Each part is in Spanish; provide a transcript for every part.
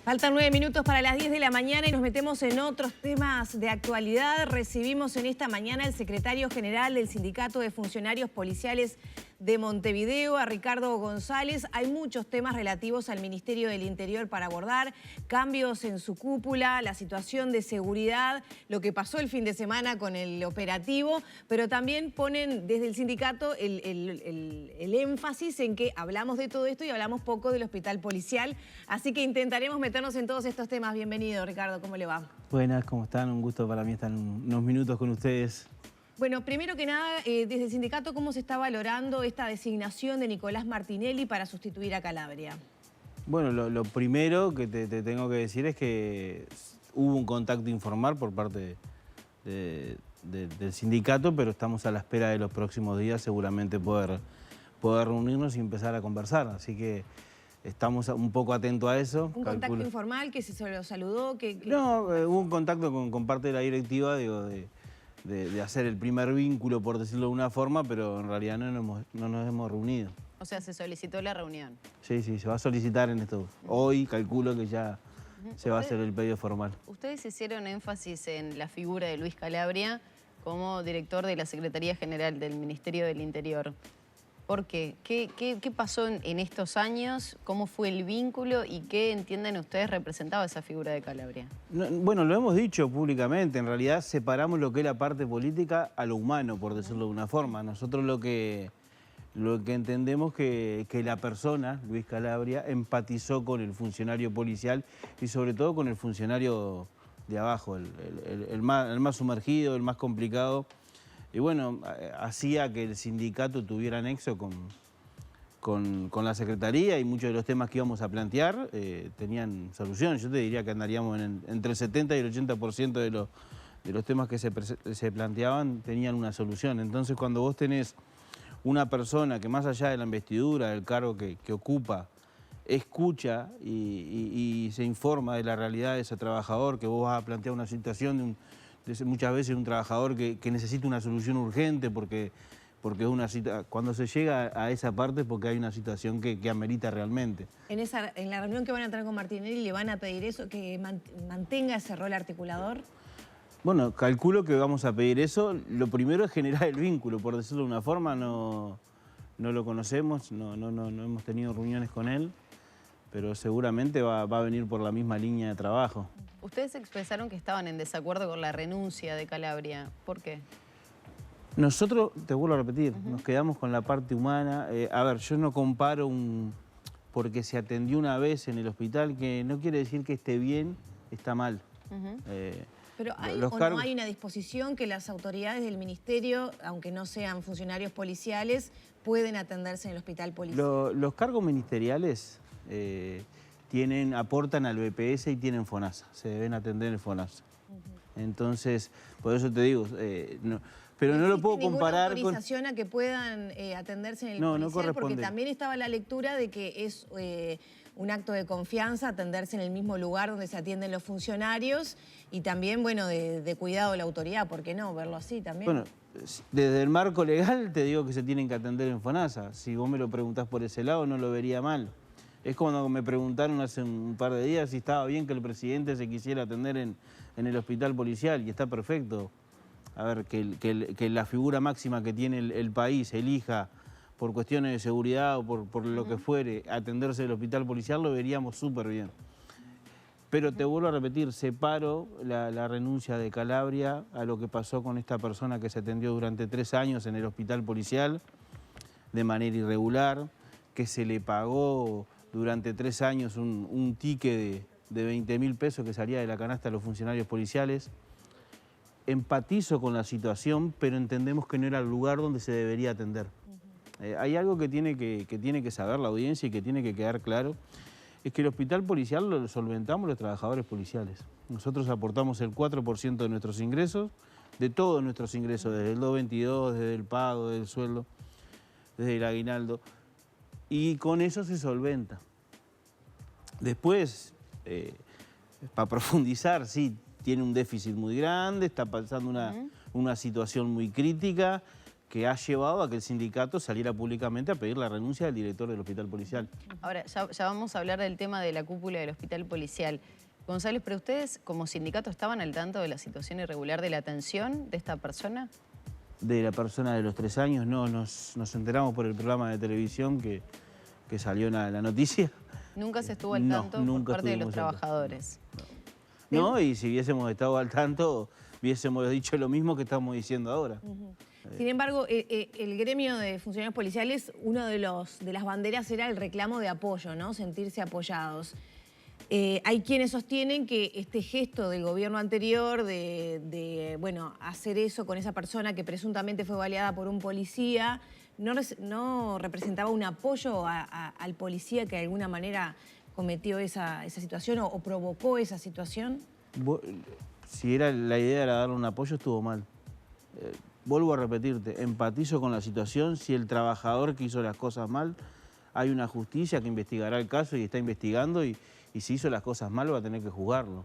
Faltan 9 minutos para las 10 de la mañana y nos metemos en otros temas de actualidad. Recibimos en esta mañana al secretario general del Sindicato de Funcionarios Policiales de Montevideo, a Ricardo González. Hay muchos temas relativos al Ministerio del Interior para abordar, cambios en su cúpula, la situación de seguridad, lo que pasó el fin de semana con el operativo, pero también ponen desde el sindicato el énfasis en que hablamos de todo esto y hablamos poco del hospital policial, así que intentaremos meternos en todos estos temas. Bienvenido, Ricardo, ¿cómo le va? Buenas, ¿cómo están? Un gusto para mí estar unos minutos con ustedes. Bueno, primero que nada, desde el sindicato, ¿cómo se está valorando esta designación de Nicolás Martinelli para sustituir a Calabria? Bueno, lo primero que te tengo que decir es que hubo un contacto informal por parte del sindicato, pero estamos a la espera de los próximos días seguramente poder reunirnos y empezar a conversar. Así que estamos un poco atentos a eso. ¿Un contacto informal que se lo saludó? No, hubo un contacto con parte de la directiva, digo, de hacer el primer vínculo, por decirlo de una forma, pero en realidad no nos hemos reunido. O sea, se solicitó la reunión. Sí, se va a solicitar en esto. Hoy calculo que ya se va a hacer el pedido formal. Ustedes hicieron énfasis en la figura de Luis Calabria como director de la Secretaría General del Ministerio del Interior. ¿Por qué? ¿Qué pasó en estos años? ¿Cómo fue el vínculo? ¿Y qué entienden ustedes representaba esa figura de Calabria? No, bueno, lo hemos dicho públicamente. En realidad separamos lo que es la parte política a lo humano, por decirlo de una forma. Nosotros lo que entendemos que la persona, Luis Calabria, empatizó con el funcionario policial y sobre todo con el funcionario de abajo, el más sumergido, el más complicado. Y bueno, hacía que el sindicato tuviera nexo con la Secretaría y muchos de los temas que íbamos a plantear tenían solución. Yo te diría que andaríamos entre el 70 y el 80% de los temas que se planteaban tenían una solución. Entonces, cuando vos tenés una persona que más allá de la investidura, del cargo que ocupa, escucha y se informa de la realidad de ese trabajador, que vos vas a plantear una situación muchas veces un trabajador que necesita una solución urgente porque cuando se llega a esa parte es porque hay una situación que amerita realmente. En la reunión que van a tener con Martinelli, ¿le van a pedir eso, que mantenga ese rol articulador? Bueno, calculo que vamos a pedir eso. Lo primero es generar el vínculo, por decirlo de una forma. No lo conocemos, no hemos tenido reuniones con él, pero seguramente va a venir por la misma línea de trabajo. Ustedes expresaron que estaban en desacuerdo con la renuncia de Calabria. ¿Por qué? Nosotros, te vuelvo a repetir, nos quedamos con la parte humana. A ver, yo no comparo porque se atendió una vez en el hospital, que no quiere decir que esté bien, está mal. Pero ¿hay o no hay una disposición que las autoridades del ministerio, aunque no sean funcionarios policiales, pueden atenderse en el hospital policial? Los cargos ministeriales aportan al BPS y tienen FONASA, se deben atender en el FONASA. Entonces, por eso te digo, pero no lo puedo comparar con... ¿Ninguna autorización a que puedan atenderse en el policial? No corresponde. Porque también estaba la lectura de que es un acto de confianza atenderse en el mismo lugar donde se atienden los funcionarios y también, bueno, de cuidado de la autoridad, ¿por qué no? Verlo así también. Bueno, desde el marco legal te digo que se tienen que atender en FONASA. Si vos me lo preguntás por ese lado, no lo vería mal. Es como cuando me preguntaron hace un par de días si estaba bien que el presidente se quisiera atender en el hospital policial, y está perfecto. A ver, que la figura máxima que tiene el país elija por cuestiones de seguridad o por lo que fuere atenderse en el hospital policial, lo veríamos súper bien. Pero te vuelvo a repetir, separo la renuncia de Calabria a lo que pasó con esta persona que se atendió durante 3 años en el hospital policial de manera irregular, que se le pagó durante 3 años un ticket de 20.000 pesos que salía de la canasta de los funcionarios policiales. Empatizo con la situación, pero entendemos que no era el lugar donde se debería atender. Hay algo que tiene que saber la audiencia y que tiene que quedar claro, es que el hospital policial lo solventamos los trabajadores policiales. Nosotros aportamos el 4% de nuestros ingresos, de todos nuestros ingresos, desde el 222, desde el pago, desde el sueldo, desde el aguinaldo, y con eso se solventa. Después, para profundizar, sí, tiene un déficit muy grande, está pasando una situación muy crítica, que ha llevado a que el sindicato saliera públicamente a pedir la renuncia del director del hospital policial. Ahora, ya vamos a hablar del tema de la cúpula del hospital policial. González, ¿pero ustedes como sindicato estaban al tanto de la situación irregular de la atención de esta persona? De la persona de los 3 años, no, nos enteramos por el programa de televisión que salió en la noticia. ¿Nunca se estuvo al tanto por parte de los estuvimos al tanto. trabajadores? No, y si hubiésemos estado al tanto, hubiésemos dicho lo mismo que estamos diciendo ahora. Sin embargo, el gremio de funcionarios policiales, uno de las banderas era el reclamo de apoyo, ¿no? Sentirse apoyados. Hay quienes sostienen que este gesto del gobierno anterior de hacer eso con esa persona que presuntamente fue baleada por un policía no representaba un apoyo al policía que de alguna manera cometió esa situación o provocó esa situación. Si la idea era darle un apoyo, estuvo mal. Vuelvo a repetirte, empatizo con la situación. Si el trabajador que hizo las cosas mal, hay una justicia que investigará el caso y está investigando y si hizo las cosas mal va a tener que juzgarlo.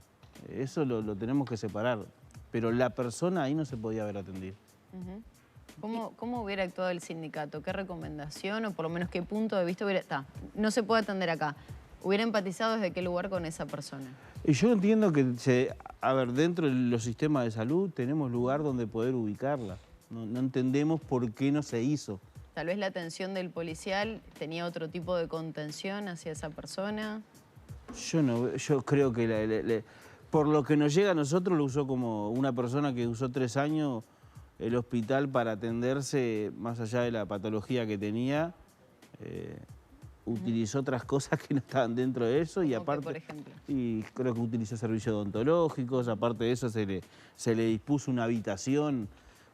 Eso lo tenemos que separar. Pero la persona ahí no se podía haber atendido. ¿Cómo hubiera actuado el sindicato? ¿Qué recomendación o por lo menos qué punto de vista hubiera... no se puede atender acá. ¿Hubiera empatizado desde qué lugar con esa persona? Y yo entiendo que, dentro de los sistemas de salud tenemos lugar donde poder ubicarla. No entendemos por qué no se hizo. Tal vez la atención del policial tenía otro tipo de contención hacia esa persona. Yo creo que por lo que nos llega a nosotros lo usó como una persona que usó 3 años el hospital para atenderse más allá de la patología que tenía. Utilizó otras cosas que no estaban dentro de eso y aparte, por ejemplo, y creo que utilizó servicios odontológicos. Aparte de eso se le dispuso una habitación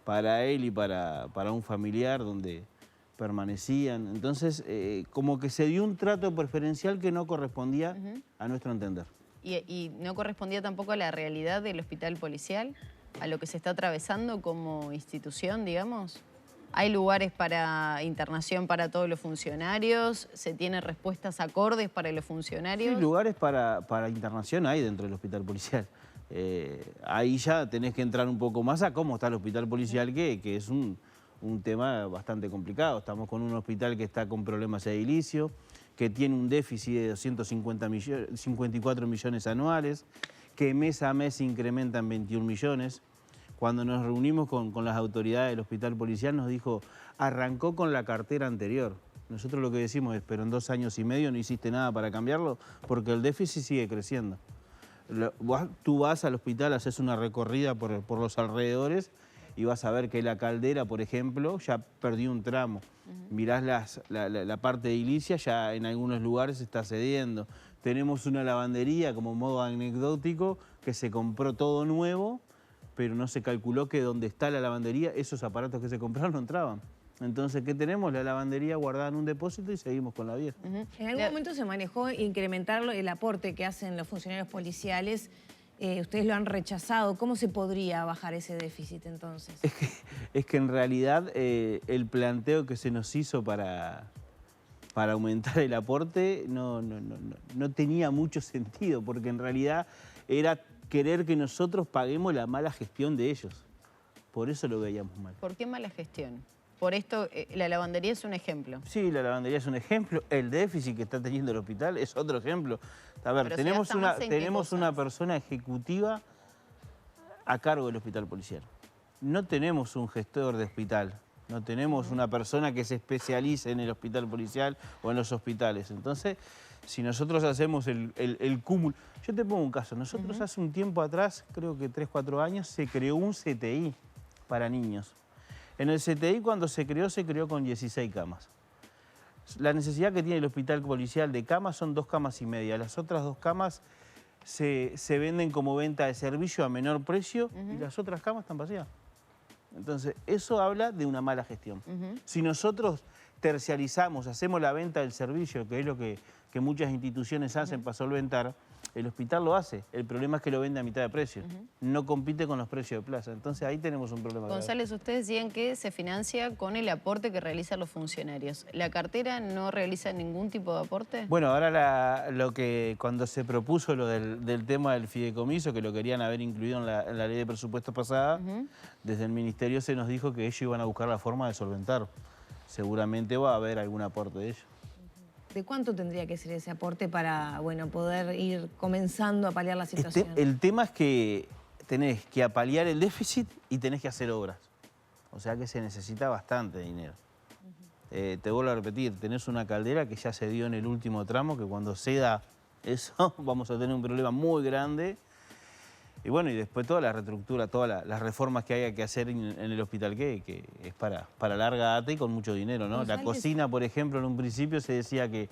para él y para un familiar donde permanecían. Entonces, como que se dio un trato preferencial que no correspondía a nuestro entender. ¿Y no correspondía tampoco a la realidad del hospital policial? ¿A lo que se está atravesando como institución, digamos? ¿Hay lugares para internación para todos los funcionarios? ¿Se tienen respuestas acordes para los funcionarios? Sí, lugares para internación hay dentro del hospital policial. Ahí ya tenés que entrar un poco más a cómo está el hospital policial, que es un tema bastante complicado. Estamos con un hospital que está con problemas edilicios, que tiene un déficit de 54 millones anuales, que mes a mes incrementa en 21 millones. Cuando nos reunimos con las autoridades del hospital policial nos dijo, arrancó con la cartera anterior. Nosotros lo que decimos es, pero en 2 años y medio no hiciste nada para cambiarlo, porque el déficit sigue creciendo. Tú vas al hospital, haces una recorrida por los alrededores y vas a ver que la Caldera, por ejemplo, ya perdió un tramo. Mirás la parte edilicia, ya en algunos lugares está cediendo. Tenemos una lavandería, como modo anecdótico, que se compró todo nuevo, pero no se calculó que donde está la lavandería, esos aparatos que se compraron no entraban. Entonces, ¿qué tenemos? La lavandería guardada en un depósito y seguimos con la vieja. ¿En algún momento se manejó incrementar el aporte que hacen los funcionarios policiales? Ustedes lo han rechazado. ¿Cómo se podría bajar ese déficit entonces? Es que en realidad el planteo que se nos hizo para aumentar el aporte no tenía mucho sentido, porque en realidad era querer que nosotros paguemos la mala gestión de ellos. Por eso lo veíamos mal. ¿Por qué mala gestión? Por esto, la lavandería es un ejemplo. Sí, la lavandería es un ejemplo. El déficit que está teniendo el hospital es otro ejemplo. A ver, tenemos una persona ejecutiva a cargo del hospital policial. No tenemos un gestor de hospital. No tenemos una persona que se especialice en el hospital policial o en los hospitales. Entonces, si nosotros hacemos el cúmulo... Yo te pongo un caso. Nosotros hace un tiempo atrás, creo que 3 o 4 años, se creó un CTI para niños. En el CTI, cuando se creó con 16 camas. La necesidad que tiene el hospital policial de camas son 2 camas y media. Las otras 2 camas se venden como venta de servicio a menor precio y las otras camas están vacías. Entonces, eso habla de una mala gestión. Si nosotros terciarizamos, hacemos la venta del servicio, que es lo que muchas instituciones hacen para solventar, El hospital lo hace, el problema es que lo vende a mitad de precio. No compite con los precios de plaza. Entonces ahí tenemos un problema grave. González, ustedes decían que se financia con el aporte que realizan los funcionarios. ¿La cartera no realiza ningún tipo de aporte? Bueno, ahora cuando se propuso lo del tema del fideicomiso, que lo querían haber incluido en la ley de presupuestos pasada, desde el ministerio se nos dijo que ellos iban a buscar la forma de solventar. Seguramente va a haber algún aporte de ellos. ¿De cuánto tendría que ser ese aporte para, bueno, poder ir comenzando a paliar la situación? El tema es que tenés que apaliar el déficit y tenés que hacer obras. O sea que se necesita bastante dinero. Te vuelvo a repetir, tenés una caldera que ya se dio en el último tramo, que cuando ceda eso vamos a tener un problema muy grande. Y bueno, y después toda la reestructura, todas las reformas que haya que hacer en el hospital, que es para larga data y con mucho dinero, ¿no? La cocina, por ejemplo, en un principio se decía que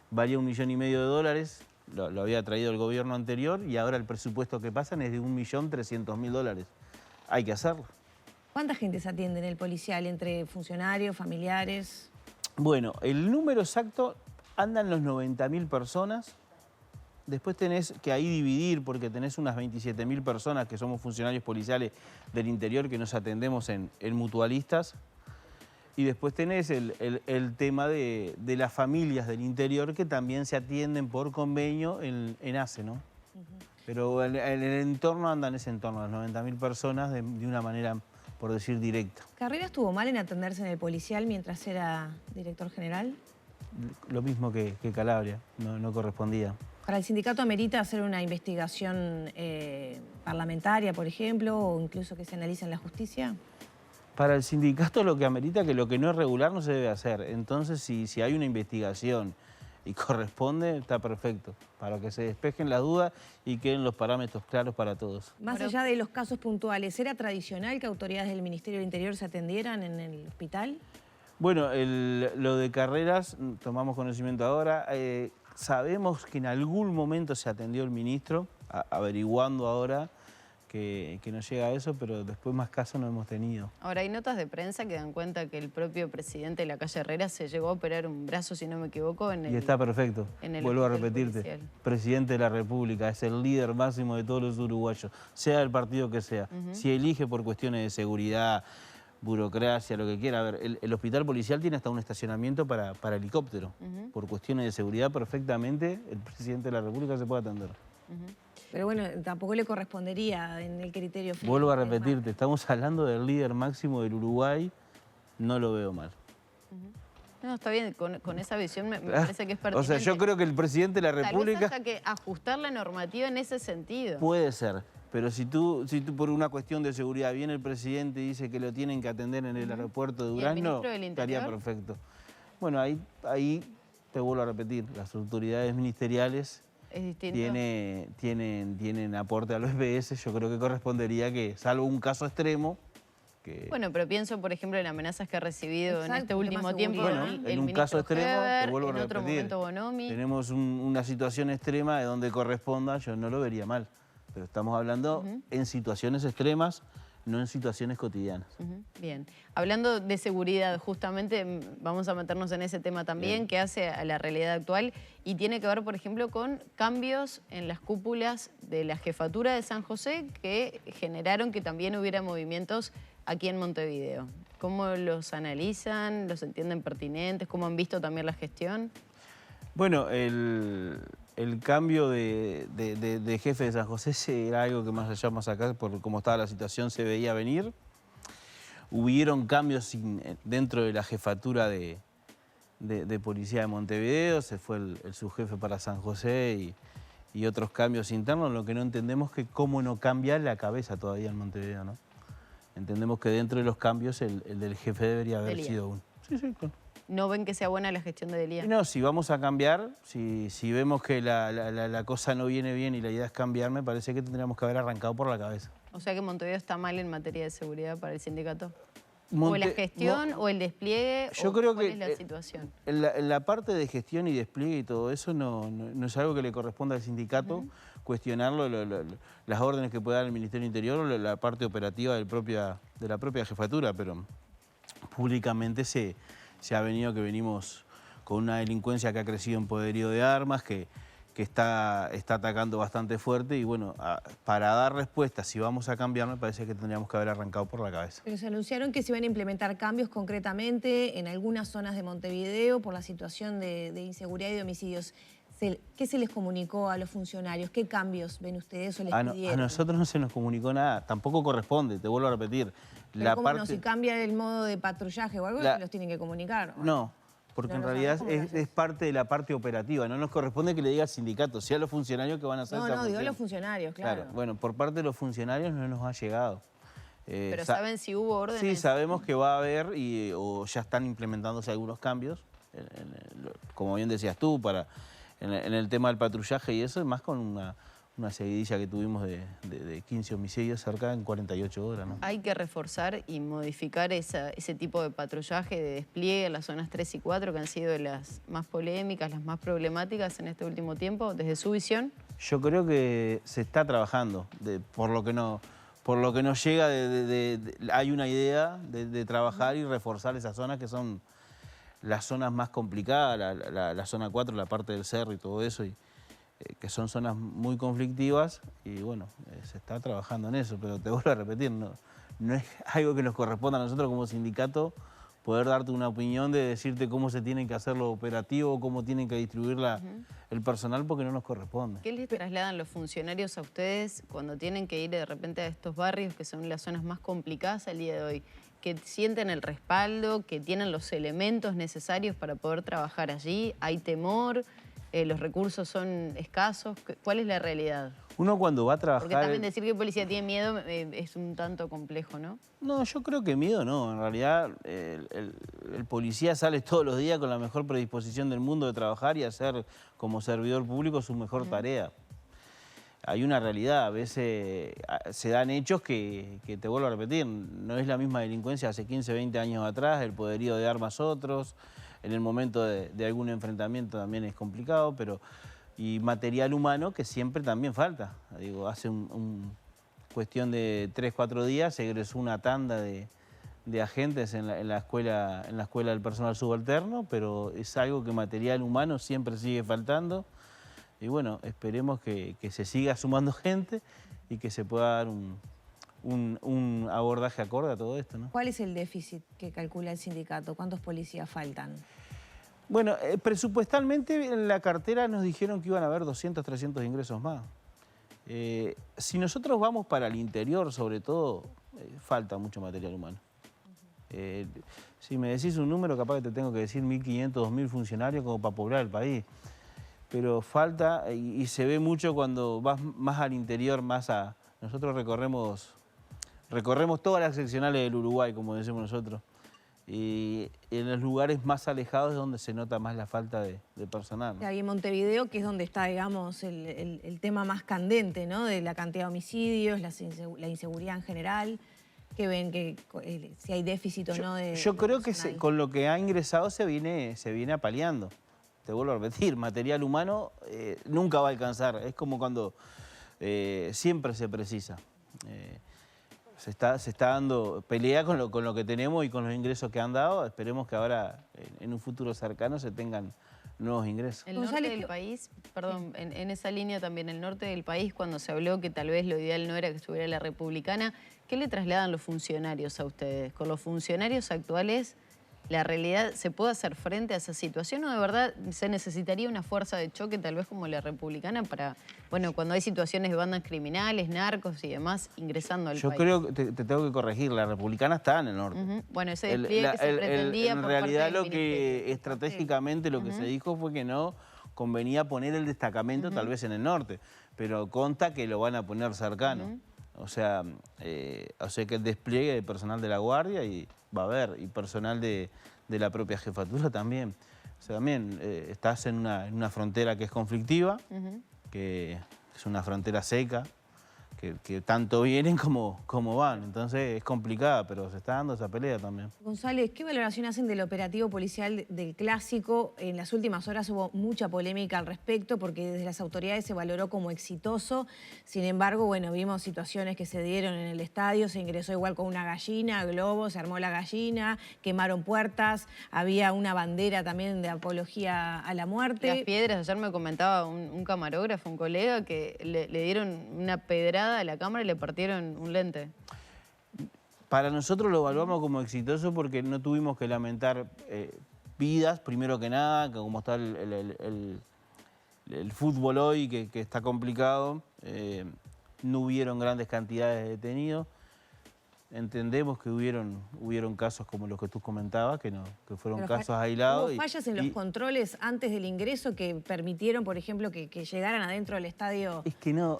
valía $1,5 millones, lo había traído el gobierno anterior, y ahora el presupuesto que pasan es de $1.300.000. Hay que hacerlo. ¿Cuánta gente se atiende en el policial, entre funcionarios, familiares? Bueno, el número exacto andan los 90.000 personas. Después tenés que ahí dividir, porque tenés unas 27.000 personas que somos funcionarios policiales del interior que nos atendemos en mutualistas. Y después tenés el tema de las familias del interior que también se atienden por convenio en ACE, ¿no? Pero el entorno anda en ese entorno, las 90.000 personas de una manera, por decir, directa. ¿Carrera estuvo mal en atenderse en el policial mientras era director general? Lo mismo que Calabria, no correspondía. ¿Para el sindicato amerita hacer una investigación parlamentaria, por ejemplo, o incluso que se analice en la justicia? Para el sindicato lo que amerita que lo que no es regular no se debe hacer. Entonces, si hay una investigación y corresponde, está perfecto, para que se despejen las dudas y queden los parámetros claros para todos. Más allá de los casos puntuales, ¿era tradicional que autoridades del Ministerio del Interior se atendieran en el hospital? Bueno, lo de Carreras, tomamos conocimiento ahora. Sabemos que en algún momento se atendió el ministro, averiguando ahora que nos llega a eso, pero después más casos no hemos tenido. Ahora, hay notas de prensa que dan cuenta que el propio presidente de la calle Herrera se llegó a operar un brazo, si no me equivoco, en el... Y está perfecto. Vuelvo a repetirte. Policial. Presidente de la República, es el líder máximo de todos los uruguayos, sea el partido que sea. Si elige por cuestiones de seguridad, burocracia, lo que quiera. A ver, el hospital policial tiene hasta un estacionamiento para helicóptero. Por cuestiones de seguridad, perfectamente el presidente de la República se puede atender. Pero bueno, tampoco le correspondería en el criterio final. Vuelvo a repetirte, estamos hablando del líder máximo del Uruguay, no lo veo mal. No, está bien, con esa visión me parece que es pertinente. O sea, yo creo que el presidente de la República... Tal vez haya que ajustar la normativa en ese sentido. Puede ser, pero si tú por una cuestión de seguridad viene el presidente y dice que lo tienen que atender en el aeropuerto de Durazno, estaría perfecto. Bueno, ahí te vuelvo a repetir, las autoridades ministeriales tienen aporte a los EPS. Yo creo que correspondería que, salvo un caso extremo, Bueno, pero pienso, por ejemplo, en amenazas que ha recibido en este último tiempo en un caso extremo, te vuelvo a repetir, en otro momento Bonomi. Tenemos una situación extrema de donde corresponda, yo no lo vería mal. Pero estamos hablando en situaciones extremas, no en situaciones cotidianas. Bien. Hablando de seguridad, justamente vamos a meternos en ese tema también, que hace a la realidad actual y tiene que ver, por ejemplo, con cambios en las cúpulas de la jefatura de San José que generaron que también hubiera movimientos aquí en Montevideo. ¿Cómo los analizan? ¿Los entienden pertinentes? ¿Cómo han visto también la gestión? Bueno, el cambio de jefe de San José era algo que más allá, más acá, por cómo estaba la situación, se veía venir. Hubieron cambios dentro de la jefatura de policía de Montevideo, se fue el subjefe para San José y otros cambios internos, lo que no entendemos es que cómo no cambia la cabeza todavía en Montevideo, ¿no? Entendemos que dentro de los cambios el del jefe debería haber sido uno. Sí, claro. ¿No ven que sea buena la gestión de Delía? No, si vamos a cambiar, si vemos que la cosa no viene bien y la idea es cambiar, me parece que tendríamos que haber arrancado por la cabeza. O sea que Montevideo está mal en materia de seguridad para el sindicato. ¿O la gestión, o el despliegue, cuál es la situación? En la parte de gestión y despliegue y todo eso no es algo que le corresponda al sindicato, cuestionarlo, las órdenes que pueda dar el Ministerio del Interior o la parte operativa de la propia jefatura, pero públicamente se ha venido que venimos con una delincuencia que ha crecido en poderío de armas, que está atacando bastante fuerte y bueno, para dar respuesta, si vamos a cambiar, me parece que tendríamos que haber arrancado por la cabeza. Pero se anunciaron que se iban a implementar cambios concretamente en algunas zonas de Montevideo por la situación de inseguridad y de homicidios. ¿Qué se les comunicó a los funcionarios? ¿Qué cambios ven ustedes o les pidieron? A nosotros no se nos comunicó nada, tampoco corresponde, te vuelvo a repetir. Pero ¿cómo no? Si cambia el modo de patrullaje o algo, se los tienen que comunicar. No, porque en realidad es parte de la parte operativa, no nos corresponde que le diga al sindicato, sea a los funcionarios que van a hacer esa función. Digo a los funcionarios, claro. Bueno, por parte de los funcionarios no nos ha llegado. ¿Pero saben si hubo órdenes? Sí, sabemos que va a haber o ya están implementándose algunos cambios, como bien decías tú, en el tema del patrullaje y eso, más con una seguidilla que tuvimos de 15 homicidios cerca en 48 horas, ¿no? Hay que reforzar y modificar ese tipo de patrullaje, de despliegue en las zonas 3 y 4, que han sido las más polémicas, las más problemáticas en este último tiempo, desde su visión. Yo creo que se está trabajando, por lo que nos llega, hay una idea de trabajar y reforzar esas zonas que son las zonas más complicadas, la zona 4, la parte del cerro y todo eso, que son zonas muy conflictivas y bueno, se está trabajando en eso, pero te vuelvo a repetir, no es algo que nos corresponda a nosotros como sindicato poder darte una opinión de decirte cómo se tiene que hacer lo operativo, cómo tienen que distribuir el personal, porque no nos corresponde. ¿Qué les trasladan los funcionarios a ustedes cuando tienen que ir de repente a estos barrios que son las zonas más complicadas al día de hoy? ¿Que sienten el respaldo, que tienen los elementos necesarios para poder trabajar allí? ¿Hay temor? ¿Los recursos son escasos? ¿Cuál es la realidad? Uno cuando va a trabajar... Porque también decir que el policía tiene miedo es un tanto complejo, ¿no? No, yo creo que miedo no. En realidad el policía sale todos los días con la mejor predisposición del mundo de trabajar y hacer como servidor público su mejor tarea. Hay una realidad, a veces se dan hechos que te vuelvo a repetir, no es la misma delincuencia hace 15, 20 años atrás, el poderío de armas otros, en el momento de algún enfrentamiento también es complicado, y material humano que siempre también falta. Digo, hace cuestión de 3, 4 días se egresó una tanda de agentes en la escuela del personal subalterno, pero es algo que material humano siempre sigue faltando. Y bueno, esperemos que se siga sumando gente y que se pueda dar un abordaje acorde a todo esto, ¿no? ¿Cuál es el déficit que calcula el sindicato? ¿Cuántos policías faltan? Bueno, presupuestalmente en la cartera nos dijeron que iban a haber 200, 300 ingresos más. Si nosotros vamos para el interior, sobre todo, falta mucho material humano. Si me decís un número, capaz que te tengo que decir 1.500, 2.000 funcionarios como para poblar el país. Pero falta, y se ve mucho cuando vas más al interior, nosotros recorremos todas las seccionales del Uruguay, como decimos nosotros, y en los lugares más alejados es donde se nota más la falta de personal, ¿no? Hay en Montevideo, que es donde está, digamos, el tema más candente, ¿no? De la cantidad de homicidios, la inseguridad en general, que ven que si hay déficit o no de... Yo creo que con lo que ha ingresado se viene apaleando. Te vuelvo a repetir, material humano nunca va a alcanzar. Es como cuando siempre se precisa. Se está dando pelea con lo que tenemos y con los ingresos que han dado. Esperemos que ahora, en un futuro cercano, se tengan nuevos ingresos. El norte del país, perdón, en esa línea también, el norte del país, cuando se habló que tal vez lo ideal no era que estuviera la republicana, ¿qué le trasladan los funcionarios a ustedes? ¿Con los funcionarios actuales la realidad se puede hacer frente a esa situación o de verdad se necesitaría una fuerza de choque tal vez como la republicana para, bueno, cuando hay situaciones de bandas criminales, narcos y demás ingresando al país? Yo creo que te tengo que corregir, la republicana está en el norte. Bueno, ese despliegue que se pretendía en por realidad parte del lo que estratégicamente lo que se dijo fue que no convenía poner el destacamento tal vez en el norte, pero consta que lo van a poner cercano. O sea que el despliegue de personal de la Guardia y va a haber, y personal de la propia jefatura también. O sea, también estás en una frontera que es conflictiva, que es una frontera seca, que tanto vienen como van. Entonces es complicada, pero se está dando esa pelea también. González, ¿qué valoración hacen del operativo policial del Clásico? En las últimas horas hubo mucha polémica al respecto porque desde las autoridades se valoró como exitoso. Sin embargo, bueno, vimos situaciones que se dieron en el estadio, se ingresó igual con una gallina, globo, se armó la gallina, quemaron puertas, había una bandera también de apología a la muerte. Las piedras, ayer me comentaba un camarógrafo, un colega, que le dieron una pedrada a la cámara y le partieron un lente. Para nosotros lo evaluamos como exitoso porque no tuvimos que lamentar vidas, primero que nada, que como está el fútbol hoy, que está complicado, no hubieron grandes cantidades de detenidos. Entendemos que hubieron casos como los que tú comentabas, que fueron Pero casos aislados. ¿Hubo fallas en los controles antes del ingreso que permitieron, por ejemplo, que llegaran adentro del estadio? Es que no,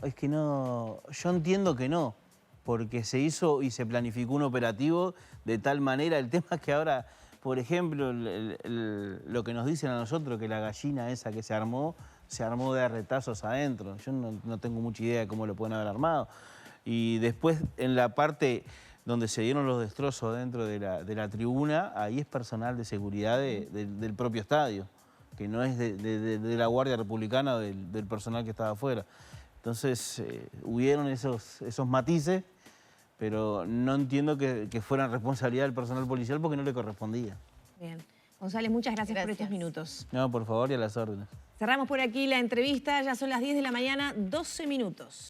yo entiendo que no, porque se hizo y se planificó un operativo de tal manera. El tema es que ahora, por ejemplo, lo que nos dicen a nosotros, que la gallina esa que se armó de retazos adentro. Yo no tengo mucha idea de cómo lo pueden haber armado. Y después, en la parte donde se dieron los destrozos dentro de la tribuna, ahí es personal de seguridad del propio estadio, que no es de la Guardia Republicana o del personal que estaba afuera. Entonces, hubieron esos matices, pero no entiendo que fueran responsabilidad del personal policial porque no le correspondía. Bien. González, muchas gracias por estos minutos. No, por favor, y a las órdenes. Cerramos por aquí la entrevista, ya son las 10 de la mañana, 12 minutos.